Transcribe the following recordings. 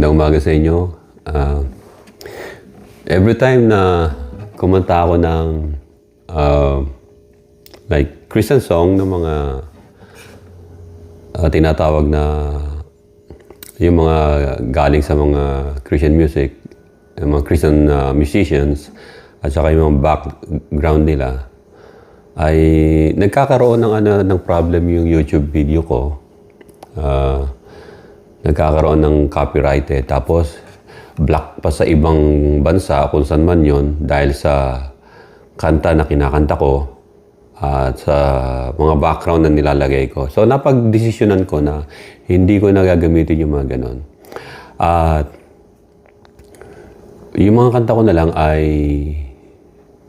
Magandang umaga sa inyo. Every time na kumanta ako ng like Christian song ng mga tinatawag na yung mga galing sa mga Christian music, yung mga Christian musicians, at saka yung mga background nila, ay nagkakaroon ng problem yung YouTube video ko. Nagkakaroon ng copyrighted, tapos block pa sa ibang bansa kung saan man yun dahil sa kanta na kinakanta ko at sa mga background na nilalagay ko. So napag-desisyonan ko na hindi ko nagagamitin yung mga ganon. At yung mga kanta ko na lang ay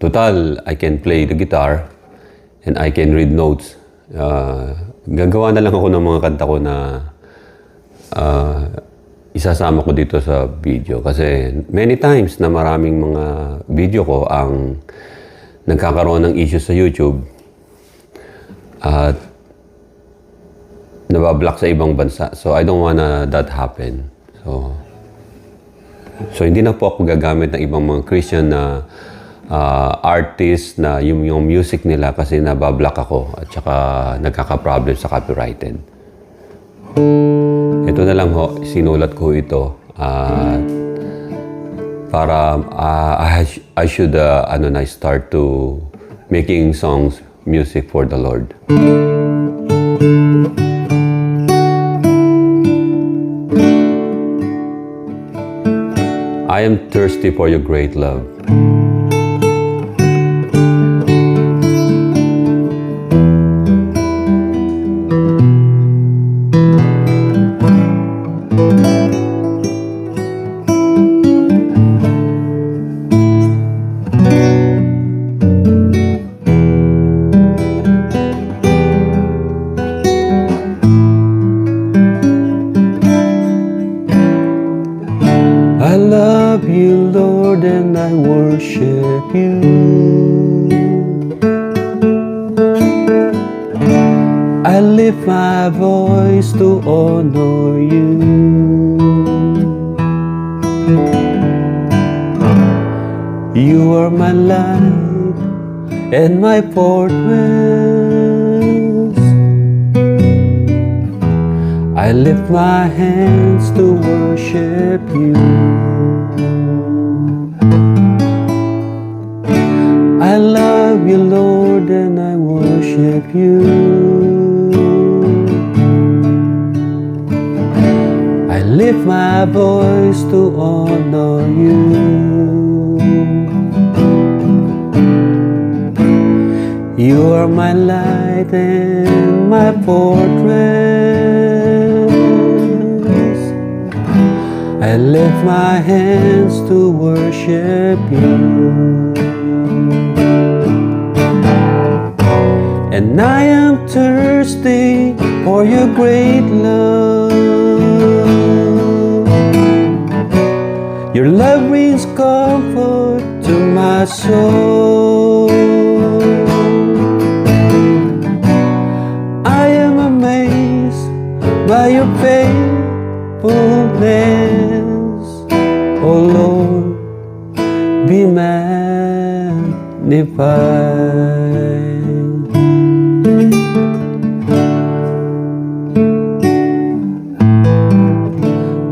total, I can play the guitar and I can read notes. Gagawa na lang ako ng mga kanta ko na isasama ko dito sa video kasi many times na maraming mga video ko ang nagkakaroon ng issues sa YouTube at nabablock sa ibang bansa. So I don't wanna that happen. So hindi na po ako gagamit ng ibang mga Christian na artist na yung music nila kasi nabablock ako at saka nagkaka-problem sa copyrighted. Ito na lang ho, sinulat ko ito para I should start to making songs, music for the Lord. I am thirsty for your great love. I love you, Lord, and I worship you. I lift my voice to honor you. You are my light and my fortress. I lift my hands to worship you. I love you, Lord, and I worship you. I lift my voice to honor you. You are my light and my fortress. I lift my hands to worship you. And I am thirsty for your great love. Your love brings comfort to my soul. I am amazed by your faithfulness. Oh Lord, be magnified.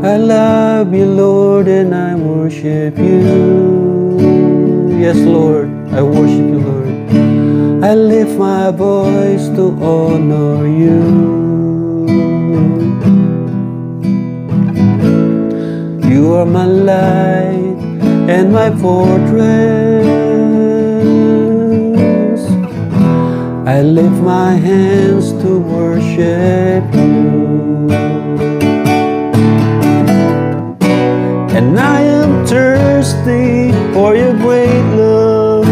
I love you, Lord, and I worship you. Yes, Lord, I worship you, Lord. I lift my voice to honor you. You are my light and my fortress. I lift my hands to worship you. And I am thirsty for your great love.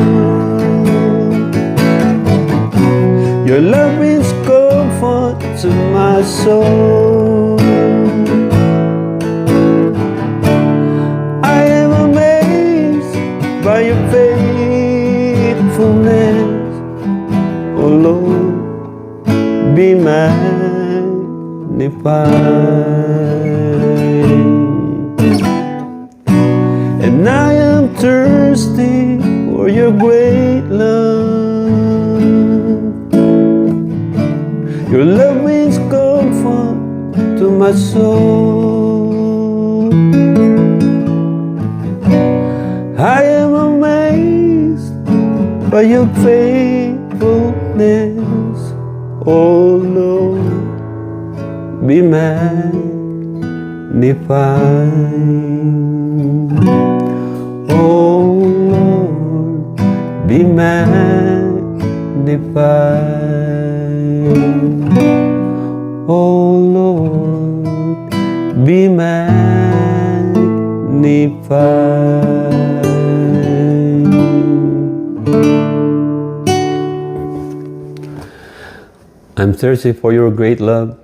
Your love brings comfort to my soul. I am amazed by your faithfulness. Oh Lord, be magnified. And I am thirsty for your great love. Your love brings comfort to my soul. I am amazed by your faithfulness, oh Lord, be magnified. Oh Lord, be magnified. Oh Lord, be magnified. I'm thirsty for your great love.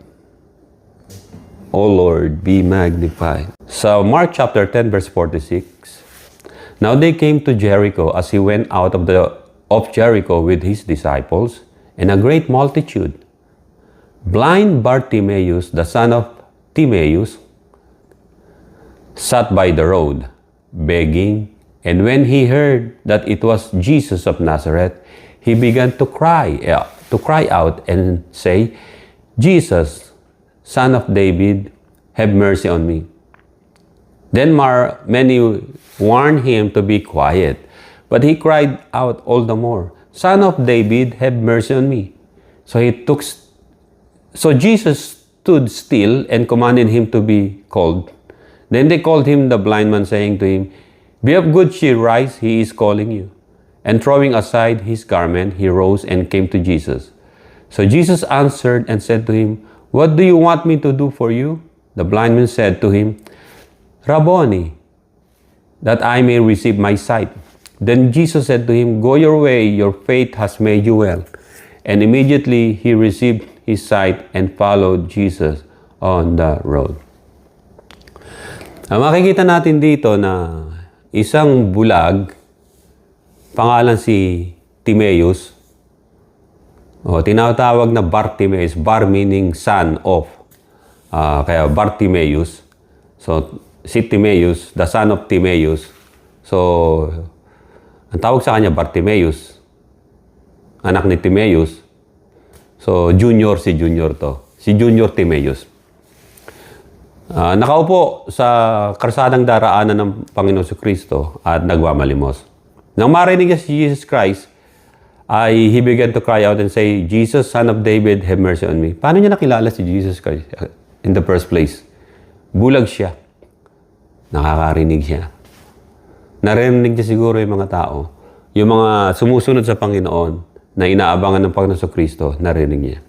O Lord, be magnified. So Mark chapter 10 verse 46. Now they came to Jericho as he went out of Jericho with his disciples and a great multitude. Blind Bartimaeus, the son of Timaeus, sat by the road, begging, and when he heard that it was Jesus of Nazareth, he began to cry out and say, Jesus, Son of David, have mercy on me. Then many warned him to be quiet, but he cried out all the more, Son of David, have mercy on me. So Jesus stood still and commanded him to be called. Then they called him the blind man, saying to him, Be of good cheer, rise, he is calling you. And throwing aside his garment, he rose and came to Jesus. So Jesus answered and said to him, What do you want me to do for you? The blind man said to him, Rabboni, that I may receive my sight. Then Jesus said to him, Go your way, your faith has made you well. And immediately he received his sight and followed Jesus on the road. Makikita natin dito na isang bulag, pangalan si Timaeus, tinatawag na Bartimaeus, Bar meaning son of, kaya Bartimaeus. So, si Timaeus, the son of Timaeus. So, ang tawag sa kanya Bartimaeus, anak ni Timaeus. So, si Junior to. Si Junior Timaeus. Nakaupo sa karsadang daraanan ng Panginoon Kristo at nagmamalimos. Nang marinig niya si Jesus Christ, he began to cry out and say, Jesus, Son of David, have mercy on me. Paano niya nakilala si Jesus Christ in the first place? Bulag siya. Nakakarinig siya. Narinig niya siguro yung mga tao. Yung mga sumusunod sa Panginoon na inaabangan ng Panginoon Kristo, narinig niya.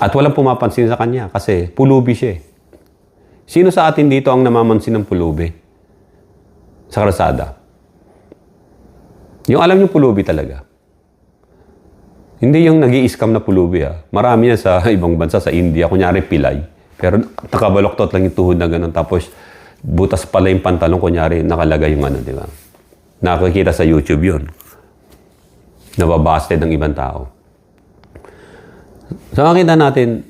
At walang pumapansin sa kanya kasi pulubi siya. Sino sa atin dito ang namamansin ng pulubi? Sa kalsada. Yung alam yung pulubi talaga. Hindi yung nag-i-scam na pulubi. Marami yan sa ibang bansa, sa India. Kunyari pilay. Pero nakabaloktot lang yung tuhod na gano'n. Tapos butas pala yung pantalon. Kunyari nakalagay yung di ba? Nakakita sa YouTube yun. Nababasted ng ibang tao. So makita natin,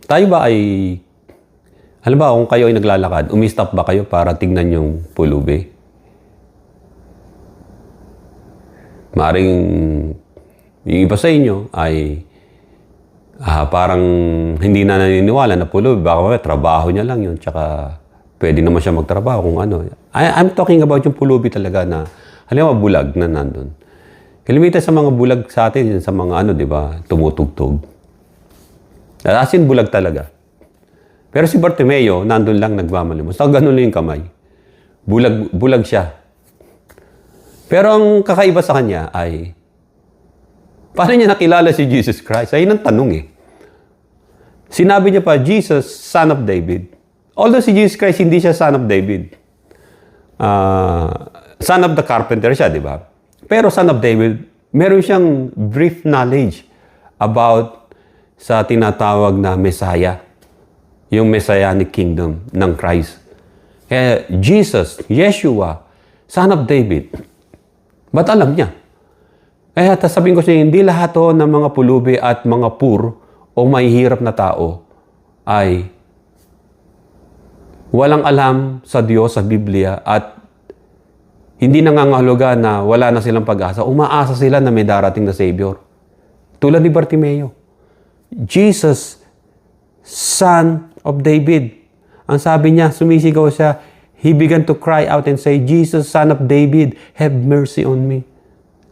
tayo ba ay, alam ba kung kayo ay naglalakad, umistop ba kayo para tignan yung pulubi? Maaring yung iba sa inyo ay parang hindi na naniniwala na pulubi. Baka trabaho niya lang yun. Tsaka pwede naman siya magtrabaho kung ano. I'm talking about yung pulubi talaga na, halimbawa bulag na nandun. Kalimitan sa mga bulag sa atin, sa mga di ba, tumutugtog. As in, bulag talaga. Pero si Bartimeo, nandun lang nagmamalimos. So, ganun lang yung kamay. Bulag siya. Pero ang kakaiba sa kanya ay, paano niya nakilala si Jesus Christ? Ayun ang tanong Sinabi niya pa, Jesus, Son of David. Although si Jesus Christ, hindi siya Son of David. Son of the carpenter siya, di ba? Pero Son of David, meron siyang brief knowledge about sa tinatawag na Messiah. Yung Messianic kingdom ng Christ. Kaya Jesus, Yeshua, Son of David. Ba't alam niya? Kaya sabihin ko siya, hindi lahat ng mga pulubi at mga poor o mahihirap na tao ay walang alam sa Diyos, sa Biblia, at hindi nangangahulugan na wala na silang pag-asa. Umaasa sila na may darating na Savior. Tulad ni Bartimeo. Jesus, Son of David. Ang sabi niya, sumisigaw siya, he began to cry out and say, Jesus, Son of David, have mercy on me.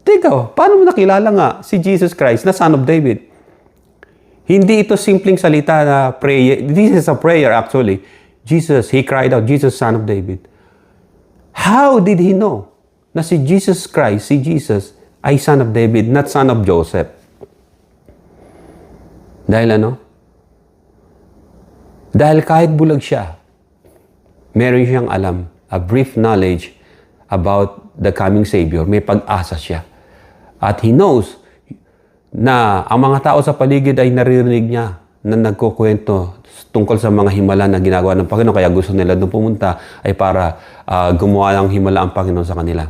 Teka, paano mo nakilala nga si Jesus Christ na Son of David? Hindi ito simpleng salita na prayer. This is a prayer actually. Jesus, he cried out, Jesus, Son of David. How did he know na si Jesus Christ, si Jesus, ay Son of David, not Son of Joseph? Dahil ano? Dahil kahit bulag siya, meron siyang alam, a brief knowledge about the coming Savior. May pag-asa siya. At he knows na ang mga tao sa paligid ay naririnig niya na nagkukwento tungkol sa mga himala na ginagawa ng Panginoon. Kaya gusto nila doon pumunta ay para gumawa ng himala ang Panginoon sa kanila.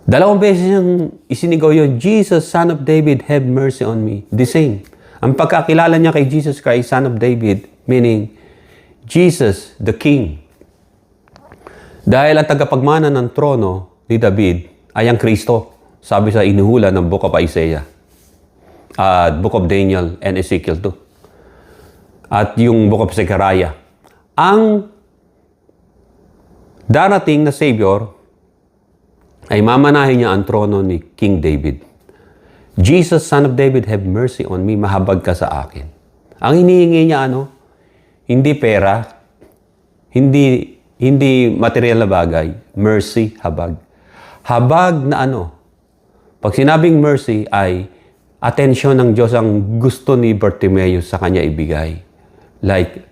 Dalawang beses niyang isinigaw yun, Jesus, Son of David, have mercy on me. The same. Ang pagkakilala niya kay Jesus Christ, Son of David, meaning Jesus, the King. Dahil ang tagapagmana ng trono ni David ay ang Kristo. Sabi sa inuhula ng Book of Isaiah, Book of Daniel and Ezekiel 2. At yung Book of Zechariah. Ang darating na Savior ay mamanahin niya ang trono ni King David. Jesus, Son of David, have mercy on me. Mahabag ka sa akin. Ang hinihingi niya ano? Hindi pera, hindi material na bagay. Mercy, habag. Habag na ano? Pag sinabing mercy ay atensyon ng Diyos ang gusto ni Bartimeo sa kanya ibigay. Like,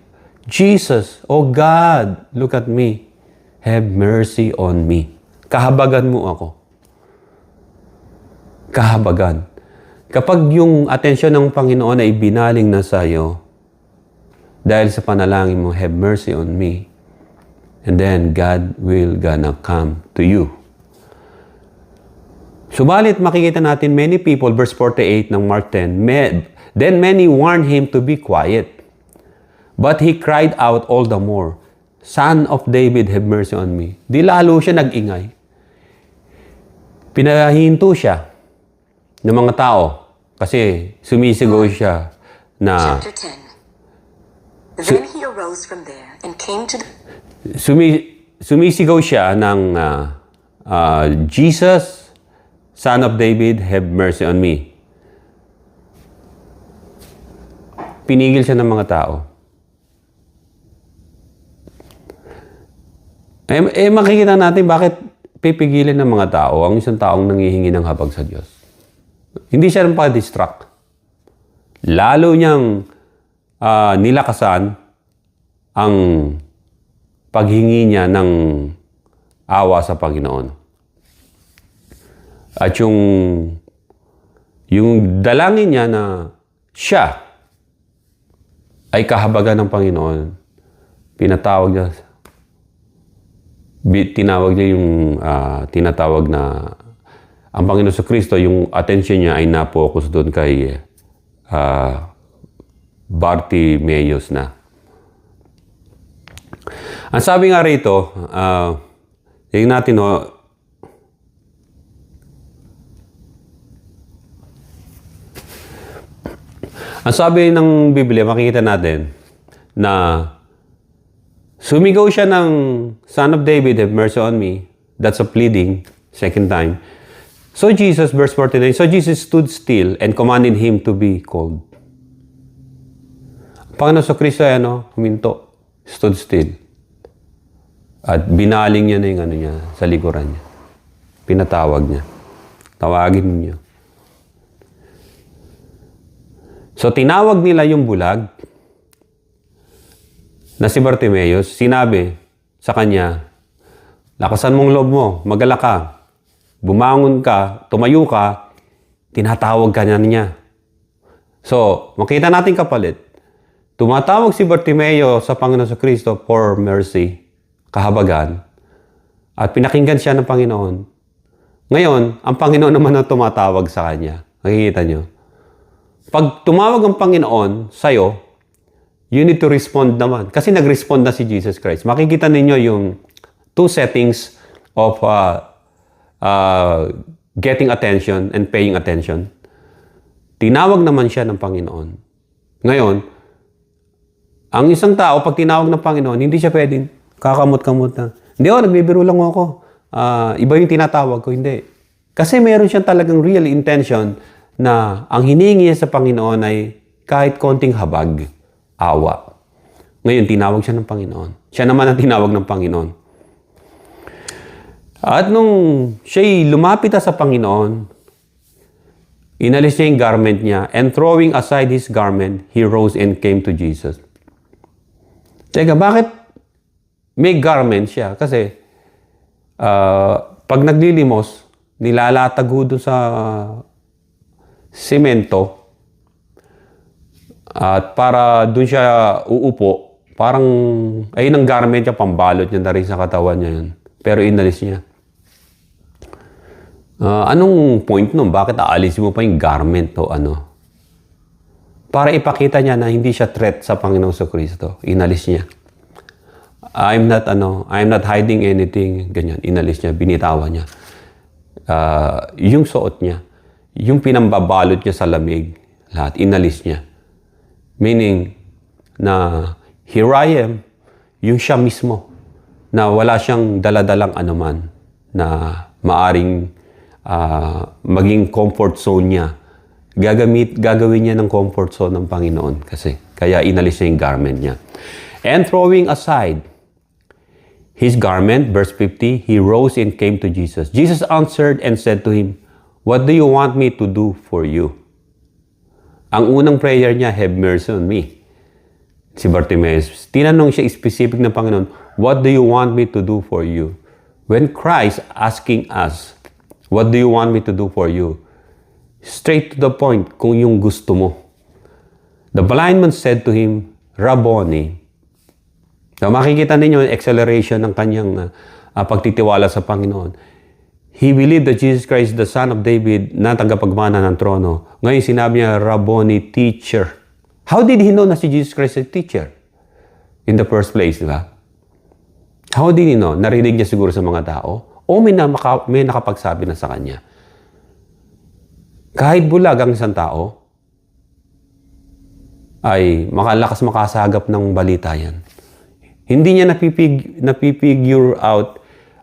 Jesus, oh God, look at me. Have mercy on me. Kahabagan mo ako. Kahabagan. Kapag yung atensyon ng Panginoon ay binaling na sa iyo, dahil sa panalangin mo, have mercy on me, and then God will gonna come to you. Subalit makikita natin many people, verse 48 ng Mark 10, then many warned him to be quiet. But he cried out all the more, Son of David, have mercy on me. Di lalo siya nag-ingay. Pinahinto siya ng mga tao kasi sumisigaw siya na Chapter 10. Then he arose from there and came to the... Sumisigaw siya ng Jesus, Son of David, have mercy on me. Pinigil siya ng mga tao. Makikita natin bakit pipigilin ng mga tao ang isang taong nangihingi ng habag sa Diyos. Hindi siya rin pa-distract. Lalo niyang nilakasan ang paghingi niya ng awa sa Panginoon. At yung dalangin niya na siya ay kahabagan ng Panginoon, tinawag niya yung tinatawag na ang Panginoon sa Kristo, yung attention niya ay na-focus doon kay Bartimeus na. Ang sabi nga rito, tingnan natin, ang sabi ng Biblia, makikita natin na sumigaw siya ng Son of David, have mercy on me. That's a pleading, second time. So Jesus, verse 49, so Jesus stood still and commanded him to be called. Panginoon sa Kristo ay huminto, stood still. At binaling niya na yung niya sa likuran niya. Pinatawag niya. Tawagin niyo. So tinawag nila yung bulag na si Bartimeus, sinabi sa kanya, lakasan mong loob mo, magalak ka, bumangon ka, tumayo ka, tinatawag ka niya. So, makita natin kapalit. Tumatawag si Bartimeo sa Panginoon sa Kristo for mercy, kahabagan, at pinakinggan siya ng Panginoon. Ngayon, ang Panginoon naman ang tumatawag sa kanya. Nakikita niyo? Pag tumawag ang Panginoon sa'yo, you need to respond naman. Kasi nag-respond na si Jesus Christ. Makikita ninyo yung two settings of getting attention and paying attention. Tinawag naman siya ng Panginoon. Ngayon, ang isang tao, pag tinawag ng Panginoon, hindi siya pwedeng kakamot-kamot na. Hindi, nagbibiro lang ako. Iba yung tinatawag ko. Hindi. Kasi meron siyang talagang real intention na ang hiningi niya sa Panginoon ay kahit konting habag, awa. Ngayon, tinawag siya ng Panginoon. Siya naman ang tinawag ng Panginoon. At nung siya'y lumapit sa Panginoon, inalis niya yung garment niya, and throwing aside his garment, he rose and came to Jesus. Teka, bakit may garment siya? Kasi pag naglilimos, nilalatag ho doon sa semento, at para doon siya uupo, parang ayun ang garment niya, pambalot niya na rin sa katawan niya yun. Pero inalis niya. Anong point nun? Bakit aalisin mo pa yung garment o ano? Para ipakita niya na hindi siya threat sa Panginoon sa Kristo. Inalis niya. I'm not hiding anything. Ganyan. Inalis niya, binitawan niya. Yung suot niya, yung pinambabalot niya sa lamig, lahat, inalis niya. Meaning, na here I am, yung siya mismo, na wala siyang daladalang anuman, na maaring maging comfort zone niya. Gagawin niya ng comfort zone ng Panginoon kasi. Kaya inalis niya yung garment niya. And throwing aside his garment, verse 50, he rose and came to Jesus. Jesus answered and said to him, "What do you want me to do for you?" Ang unang prayer niya, "Have mercy on me." Si Bartimaeus, tinanong siya specific ng Panginoon, "What do you want me to do for you?" When Christ asking us, "What do you want me to do for you?" Straight to the point, kung yung gusto mo. The blind man said to him, "Rabboni." So, makikita ninyo yung acceleration ng kanyang pagtitiwala sa Panginoon. He believed that Jesus Christ, the Son of David, na tagapagmana ng trono. Ngayon sinabi niya, "Rabboni, teacher." How did he know na si Jesus Christ is teacher? In the first place, di ba? How did he know? Narinig niya siguro sa mga tao? O may nakapagsabi na sa kanya? Kahit bulag ang isang tao, ay makalakas makasagap ng balita yan. Hindi niya napipigure out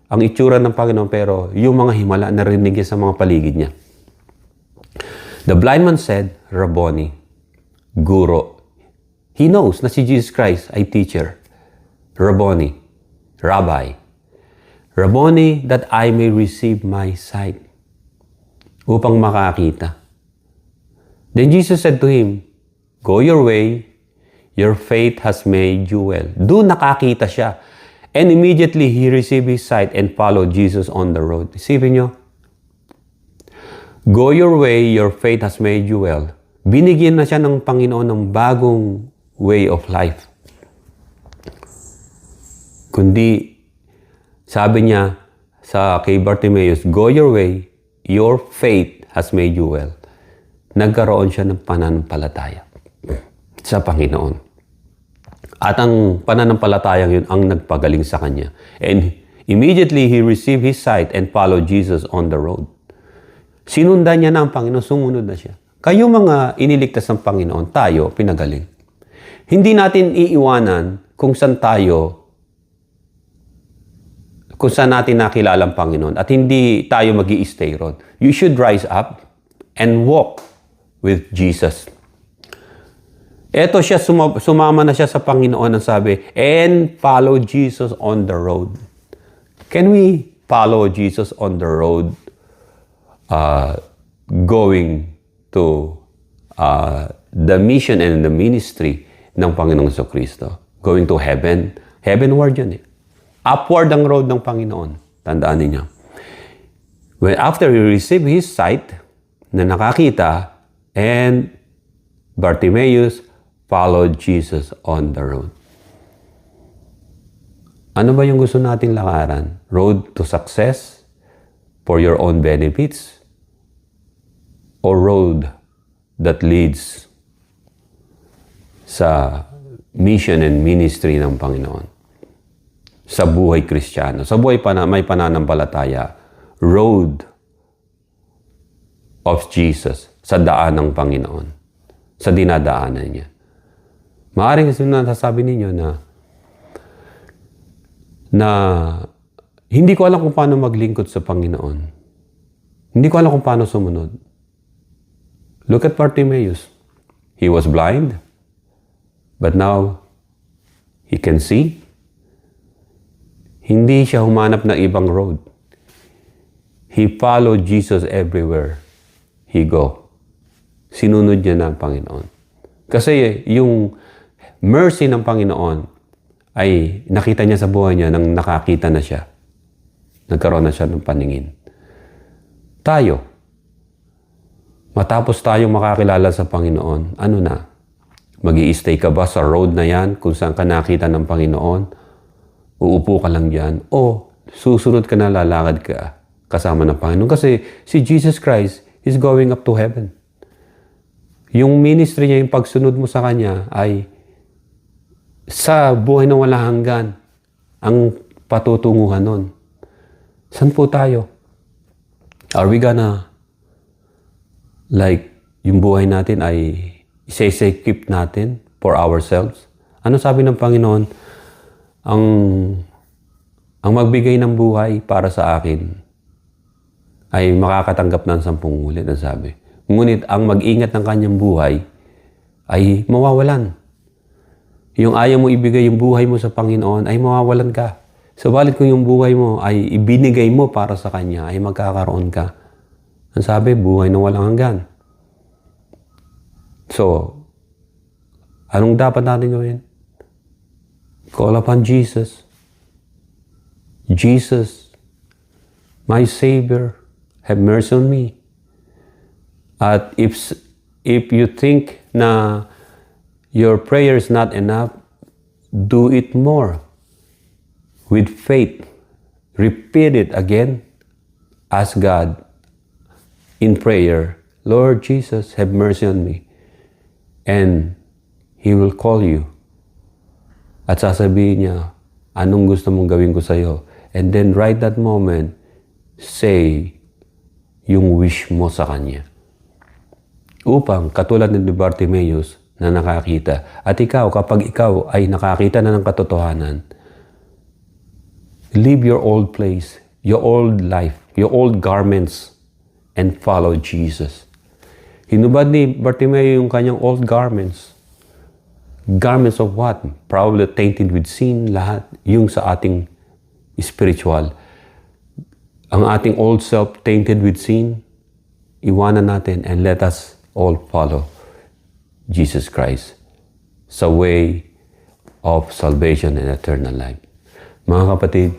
ang itsura ng Panginoon, pero yung mga himala narinig niya sa mga paligid niya. The blind man said, "Rabboni," Guro. He knows na si Jesus Christ ay teacher. Rabboni, Rabbi. Rabboni, that I may receive my sight. Upang makakita. Then Jesus said to him, "Go your way, your faith has made you well." Doon nakakita siya. And immediately he received his sight and followed Jesus on the road. Isipin nyo, go your way, your faith has made you well. Binigyan na siya ng Panginoon ng bagong way of life. Kundi, sabi niya sa kay Bartimaeus, go your way, your faith has made you well. Nagkaroon siya ng pananampalataya sa Panginoon. At ang pananampalatayang yun ang nagpagaling sa kanya. And immediately he received his sight and followed Jesus on the road. Sinundan niya na ang Panginoon, sumunod na siya. Kayo mga iniligtas ng Panginoon, tayo pinagaling. Hindi natin iiwanan kung saan natin nakilala ang Panginoon at hindi tayo mag-i-stay ron. You should rise up and walk with Jesus. Eto siya, sumama na siya sa Panginoon ang sabi, and follow Jesus on the road. Can we follow Jesus on the road going to the mission and the ministry ng Panginoong Jesucristo? Going to heaven? Heavenward yun eh. Upward ang road ng Panginoon. Tandaan niyo. When after he received his sight, na nakakita, and Bartimaeus followed Jesus on the road. Ano ba yung gusto nating lakaran? Road to success for your own benefits? Or road that leads sa mission and ministry ng Panginoon sa buhay Kristiyano, sa buhay may pananampalataya, road of Jesus, sa daan ng Panginoon, sa dinadaanan niya. Maaaring kasi nasasabi ninyo na hindi ko alam kung paano maglingkod sa Panginoon. Hindi ko alam kung paano sumunod. Look at Bartimaeus. He was blind, but now he can see. Hindi siya humanap ng ibang road. He followed Jesus everywhere he go. Sinunod niya na ang Panginoon. Kasi yung mercy ng Panginoon ay nakita niya sa buhay niya nang nakakita na siya. Nagkaroon na siya ng paningin. Tayo, matapos tayong makakilala sa Panginoon, ano na? Mag-i-stay ka ba sa road na yan kung saan ka nakita ng Panginoon? Uupo ka lang dyan? O susunod ka na, lalakad ka kasama ng Panginoon? Kasi si Jesus Christ is going up to heaven. Yung ministry niya, yung pagsunod mo sa Kanya ay sa buhay na walang hanggan ang patutunguhan nun. Saan po tayo? Are we gonna yung buhay natin ay isa-equip natin for ourselves? Ano sabi ng Panginoon? Ang magbigay ng buhay para sa akin ay makakatanggap ng 10 ulit, ang sabi. Ngunit ang mag-ingat ng kanyang buhay ay mawawalan. Yung ayaw mo ibigay yung buhay mo sa Panginoon ay mawawalan ka. Subalit kung yung buhay mo ay ibinigay mo para sa Kanya, ay magkakaroon ka. Ang sabi, buhay na walang hanggan. So, anong dapat natin gawin? Call upon Jesus. Jesus, my Savior, have mercy on me. At if you think na your prayer is not enough, do it more. With faith, repeat it again. Ask God in prayer, Lord Jesus, have mercy on me. And He will call you. At sasabihin niya, anong gusto mong gawin ko sa'yo? And then right that moment, say yung wish mo sa Kanya. Upang, katulad ni Bartimaeus na nakakita, at ikaw, kapag ikaw ay nakakita na ng katotohanan, leave your old place, your old life, your old garments, and follow Jesus. Hinubad ni Bartimaeus yung kanyang old garments. Garments of what? Probably tainted with sin, lahat. Yung sa ating spiritual. Ang ating old self tainted with sin, iwanan natin and let us all follow Jesus Christ sa way of salvation and eternal life. Mga kapatid,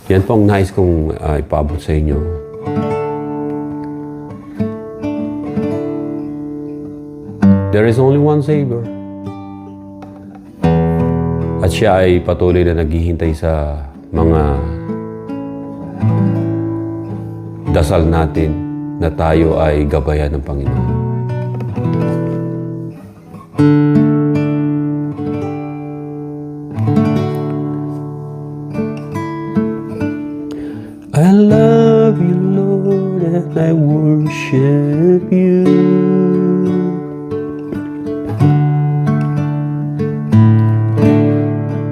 yan po ang nais kong ipaabot sa inyo. There is only one Savior. At siya ay patuloy na naghihintay sa mga dasal natin na tayo ay gabayan ng Panginoon. I love you, Lord, and I worship you.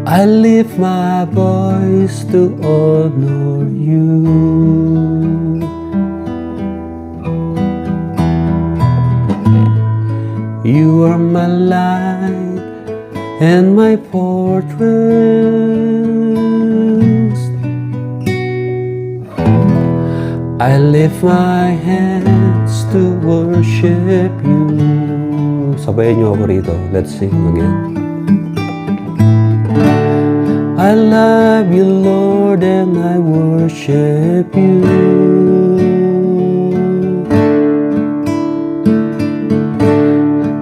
I lift my voice to honor you. You are my light and my fortress. I lift my hands to worship you. Sabayan niyo ako rito. Let's sing again. I love you, Lord, and I worship you.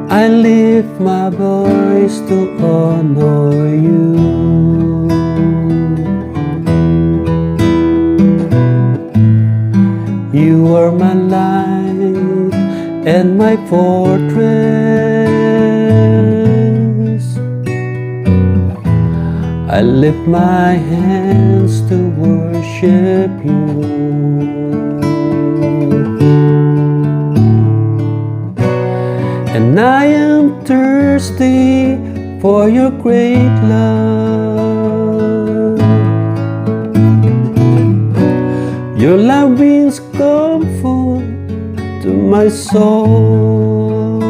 I lift my voice to honor you. You are my light and my fortress. I lift my hands to worship you. And I am thirsty for your great love. Your love brings comfort to my soul.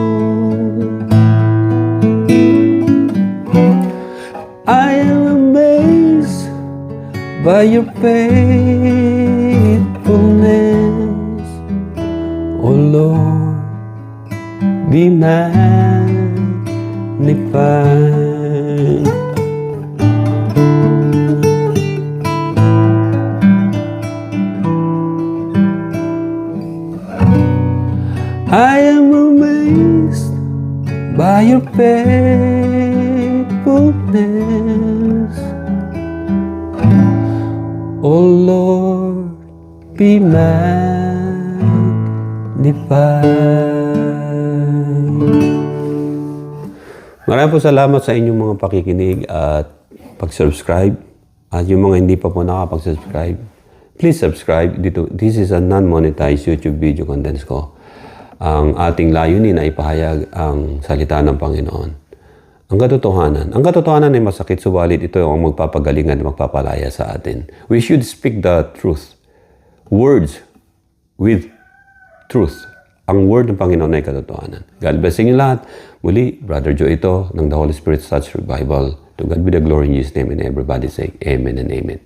I am amazed by your faithfulness, oh Lord, be magnified. I am amazed by your faithfulness, oh Lord, be magnified. Maraming po salamat sa inyong mga pakikinig at pag-subscribe. At yung mga hindi pa po nakapag-subscribe, please subscribe. This is a non-monetized YouTube video contents ko. Ang ating layunin ay ipahayag ang salita ng Panginoon. Ang katotohanan ay masakit, subalit ito ang magpapagaling at magpapalaya sa atin. We should speak the truth. Words with truth. Ang word ng Panginoon ay katotohanan. God bless inyo lahat. Muli, Brother Joe ito ng The Holy Spirit Touch Revival. To God be the glory in Jesus' name, and everybody say Amen and Amen.